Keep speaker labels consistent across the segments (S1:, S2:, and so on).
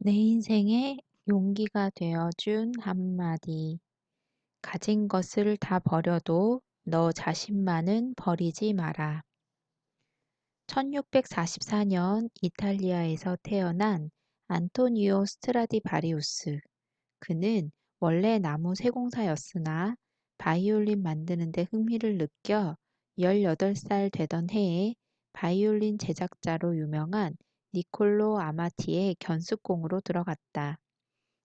S1: 내 인생에 용기가 되어준 한마디. 가진 것을 다 버려도 너 자신만은 버리지 마라. 1644년 이탈리아에서 태어난 안토니오 스트라디바리우스. 그는 원래 나무 세공사였으나 바이올린 만드는 데 흥미를 느껴 18살 되던 해에 바이올린 제작자로 유명한 니콜로 아마티의 견습공으로 들어갔다.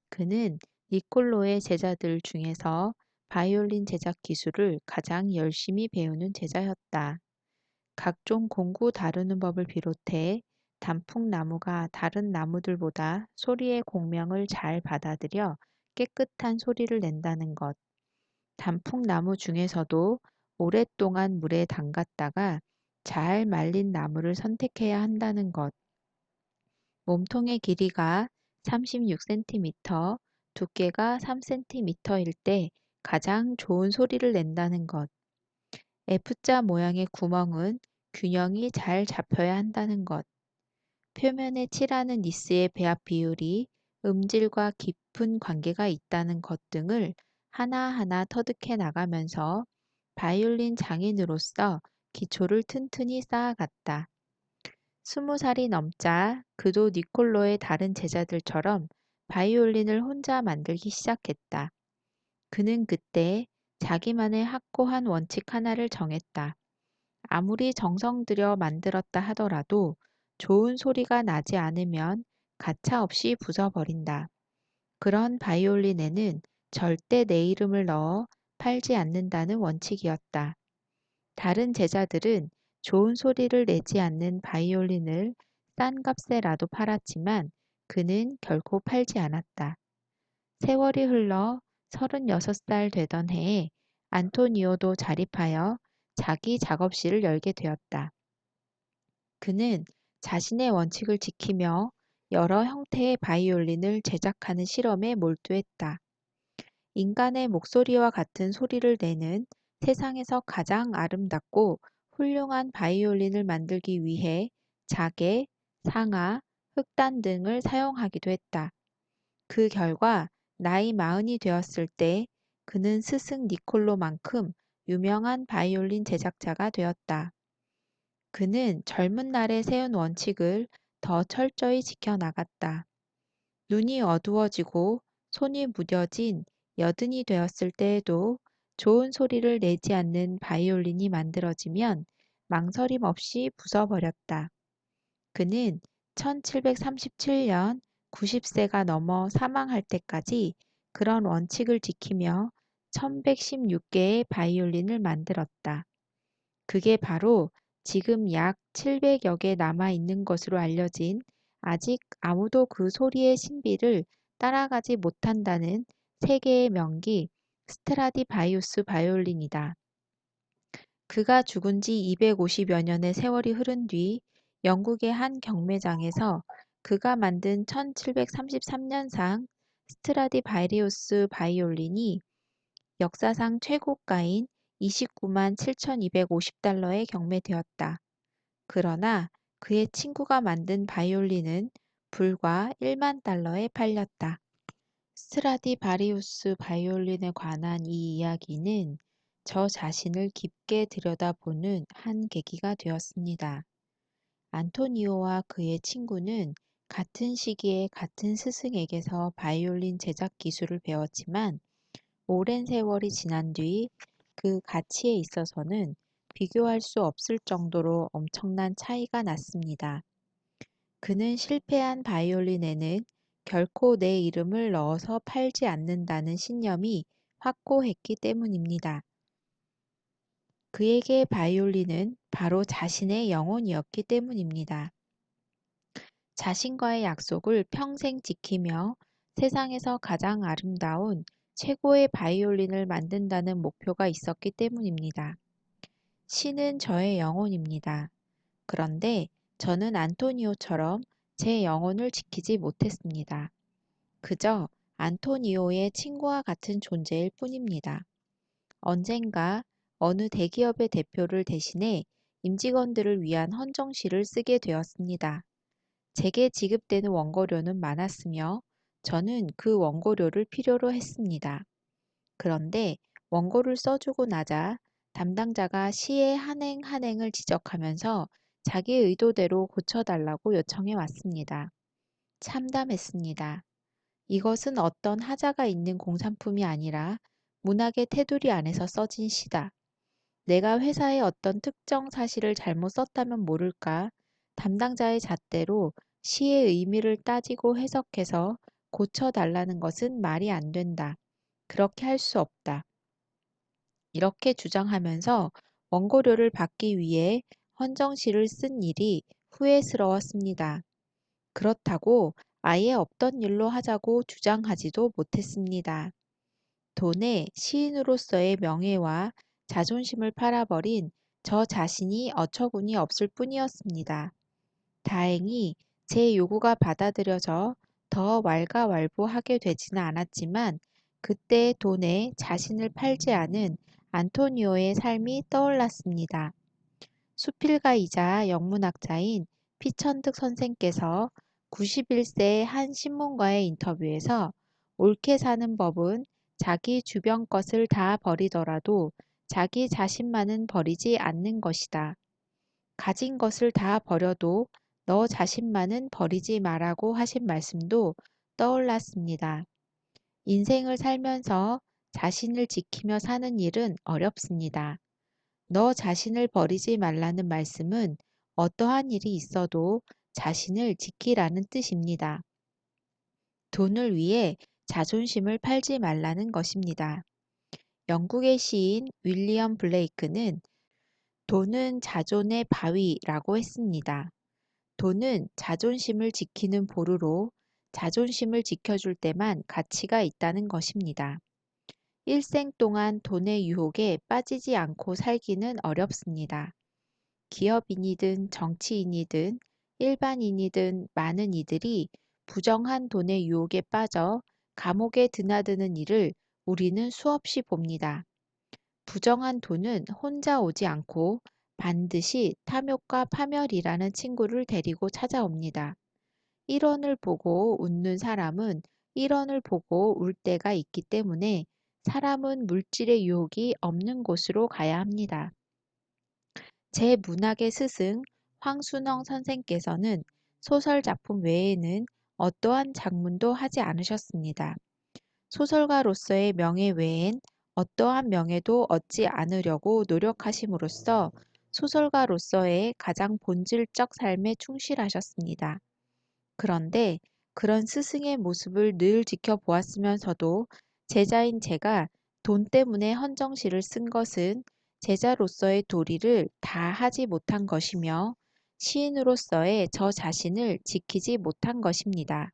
S1: 그는 니콜로의 제자들 중에서 바이올린 제작 기술을 가장 열심히 배우는 제자였다. 각종 공구 다루는 법을 비롯해 단풍나무가 다른 나무들보다 소리의 공명을 잘 받아들여 깨끗한 소리를 낸다는 것, 단풍나무 중에서도 오랫동안 물에 담갔다가 잘 말린 나무를 선택해야 한다는 것, 몸통의 길이가 36cm, 두께가 3cm일 때 가장 좋은 소리를 낸다는 것, F자 모양의 구멍은 균형이 잘 잡혀야 한다는 것, 표면에 칠하는 니스의 배합 비율이 음질과 깊은 관계가 있다는 것 등을 하나하나 터득해 나가면서 바이올린 장인으로서 기초를 튼튼히 쌓아갔다. 20살이 넘자 그도 니콜로의 다른 제자들처럼 바이올린을 혼자 만들기 시작했다. 그는 그때 자기만의 확고한 원칙 하나를 정했다. 아무리 정성 들여 만들었다 하더라도 좋은 소리가 나지 않으면 가차없이 부숴버린다. 그런 바이올린에는 절대 내 이름을 넣어 팔지 않는다는 원칙이었다. 다른 제자들은 좋은 소리를 내지 않는 바이올린을 싼 값에라도 팔았지만 그는 결코 팔지 않았다. 세월이 흘러 36살 되던 해에 안토니오도 자립하여 자기 작업실을 열게 되었다. 그는 자신의 원칙을 지키며 여러 형태의 바이올린을 제작하는 실험에 몰두했다. 인간의 목소리와 같은 소리를 내는 세상에서 가장 아름답고 훌륭한 바이올린을 만들기 위해 자개, 상아, 흑단 등을 사용하기도 했다. 그 결과 나이 40이 되었을 때 그는 스승 니콜로만큼 유명한 바이올린 제작자가 되었다. 그는 젊은 날에 세운 원칙을 더 철저히 지켜나갔다. 눈이 어두워지고 손이 무뎌진 여든이 되었을 때에도 좋은 소리를 내지 않는 바이올린이 만들어지면 망설임 없이 부숴버렸다. 그는 1737년 90세가 넘어 사망할 때까지 그런 원칙을 지키며 1116개의 바이올린을 만들었다. 그게 바로 지금 약 700여 개 남아있는 것으로 알려진 아직 아무도 그 소리의 신비를 따라가지 못한다는 세계의 명기 스트라디바리우스 바이올린이다. 그가 죽은 지 250여 년의 세월이 흐른 뒤 영국의 한 경매장에서 그가 만든 1733년상 스트라디바리우스 바이올린이 역사상 최고가인 29만 7,250달러에 경매되었다. 그러나 그의 친구가 만든 바이올린은 불과 1만 달러에 팔렸다. 스트라디바리우스 바이올린에 관한 이 이야기는 저 자신을 깊게 들여다보는 한 계기가 되었습니다. 안토니오와 그의 친구는 같은 시기에 같은 스승에게서 바이올린 제작 기술을 배웠지만 오랜 세월이 지난 뒤 그 가치에 있어서는 비교할 수 없을 정도로 엄청난 차이가 났습니다. 그는 실패한 바이올린에는 결코 내 이름을 넣어서 팔지 않는다는 신념이 확고했기 때문입니다. 그에게 바이올린은 바로 자신의 영혼이었기 때문입니다. 자신과의 약속을 평생 지키며 세상에서 가장 아름다운 최고의 바이올린을 만든다는 목표가 있었기 때문입니다. 신은 저의 영혼입니다. 그런데 저는 안토니오처럼 제 영혼을 지키지 못했습니다. 그저 안토니오의 친구와 같은 존재일 뿐입니다. 언젠가 어느 대기업의 대표를 대신해 임직원들을 위한 헌정시를 쓰게 되었습니다. 제게 지급되는 원고료는 많았으며 저는 그 원고료를 필요로 했습니다. 그런데 원고를 써주고 나자 담당자가 시의 한행한행을 지적하면서 자기 의도대로 고쳐달라고 요청해 왔습니다. 참담했습니다. 이것은 어떤 하자가 있는 공산품이 아니라 문학의 테두리 안에서 써진 시다. 내가 회사의 어떤 특정 사실을 잘못 썼다면 모를까 담당자의 잣대로 시의 의미를 따지고 해석해서 고쳐달라는 것은 말이 안 된다. 그렇게 할 수 없다. 이렇게 주장하면서 원고료를 받기 위해 헌정시를 쓴 일이 후회스러웠습니다. 그렇다고 아예 없던 일로 하자고 주장하지도 못했습니다. 돈에 시인으로서의 명예와 자존심을 팔아버린 저 자신이 어처구니 없을 뿐이었습니다. 다행히 제 요구가 받아들여져 더 왈가왈부하게 되지는 않았지만 그때의 돈에 자신을 팔지 않은 안토니오의 삶이 떠올랐습니다. 수필가이자 영문학자인 피천득 선생께서 91세의 한 신문과의 인터뷰에서 옳게 사는 법은 자기 주변 것을 다 버리더라도 자기 자신만은 버리지 않는 것이다. 가진 것을 다 버려도 너 자신만은 버리지 말라고 하신 말씀도 떠올랐습니다. 인생을 살면서 자신을 지키며 사는 일은 어렵습니다. 너 자신을 버리지 말라는 말씀은 어떠한 일이 있어도 자신을 지키라는 뜻입니다. 돈을 위해 자존심을 팔지 말라는 것입니다. 영국의 시인 윌리엄 블레이크는 돈은 자존의 바위라고 했습니다. 돈은 자존심을 지키는 보루로 자존심을 지켜줄 때만 가치가 있다는 것입니다. 일생 동안 돈의 유혹에 빠지지 않고 살기는 어렵습니다. 기업인이든 정치인이든 일반인이든 많은 이들이 부정한 돈의 유혹에 빠져 감옥에 드나드는 일을 우리는 수없이 봅니다. 부정한 돈은 혼자 오지 않고 반드시 탐욕과 파멸이라는 친구를 데리고 찾아옵니다. 1원을 보고 웃는 사람은 1원을 보고 울 때가 있기 때문에 사람은 물질의 유혹이 없는 곳으로 가야 합니다. 제 문학의 스승 황순영 선생께서는 소설 작품 외에는 어떠한 작문도 하지 않으셨습니다. 소설가로서의 명예 외엔 어떠한 명예도 얻지 않으려고 노력하심으로써 소설가로서의 가장 본질적 삶에 충실하셨습니다. 그런데 그런 스승의 모습을 늘 지켜보았으면서도 제자인 제가 돈 때문에 헌정시를 쓴 것은 제자로서의 도리를 다 하지 못한 것이며 시인으로서의 저 자신을 지키지 못한 것입니다.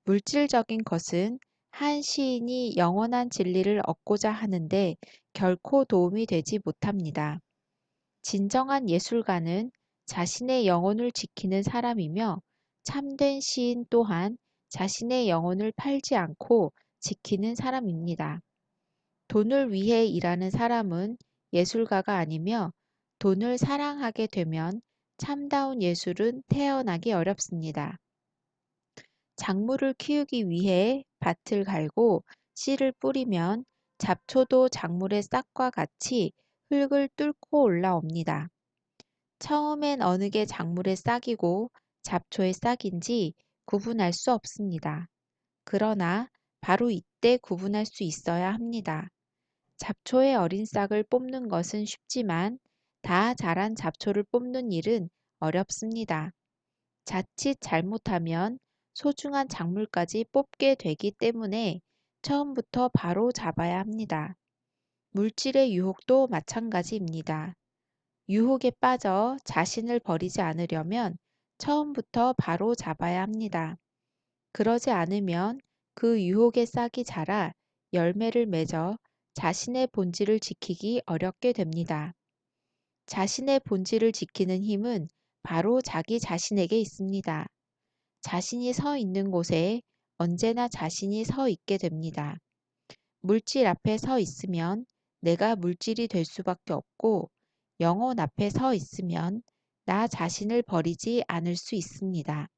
S1: 물질적인 것은 한 시인이 영원한 진리를 얻고자 하는데 결코 도움이 되지 못합니다. 진정한 예술가는 자신의 영혼을 지키는 사람이며 참된 시인 또한 자신의 영혼을 팔지 않고 지키는 사람입니다. 돈을 위해 일하는 사람은 예술가가 아니며 돈을 사랑하게 되면 참다운 예술은 태어나기 어렵습니다. 작물을 키우기 위해 밭을 갈고 씨를 뿌리면 잡초도 작물의 싹과 같이 흙을 뚫고 올라옵니다. 처음엔 어느 게 작물의 싹이고 잡초의 싹인지 구분할 수 없습니다. 그러나 바로 이때 구분할 수 있어야 합니다. 잡초의 어린 싹을 뽑는 것은 쉽지만 다 자란 잡초를 뽑는 일은 어렵습니다. 자칫 잘못하면 소중한 작물까지 뽑게 되기 때문에 처음부터 바로 잡아야 합니다. 물질의 유혹도 마찬가지입니다. 유혹에 빠져 자신을 버리지 않으려면 처음부터 바로 잡아야 합니다. 그러지 않으면 그 유혹의 싹이 자라 열매를 맺어 자신의 본질을 지키기 어렵게 됩니다. 자신의 본질을 지키는 힘은 바로 자기 자신에게 있습니다. 자신이 서 있는 곳에 언제나 자신이 서 있게 됩니다. 물질 앞에 서 있으면 내가 물질이 될 수밖에 없고 영혼 앞에 서 있으면 나 자신을 버리지 않을 수 있습니다.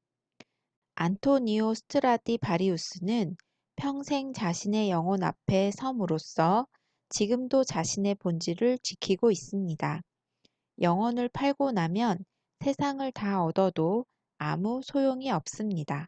S1: 안토니오 스트라디 바리우스는 평생 자신의 영혼 앞에 섬으로써 지금도 자신의 본질을 지키고 있습니다. 영혼을 팔고 나면 세상을 다 얻어도 아무 소용이 없습니다.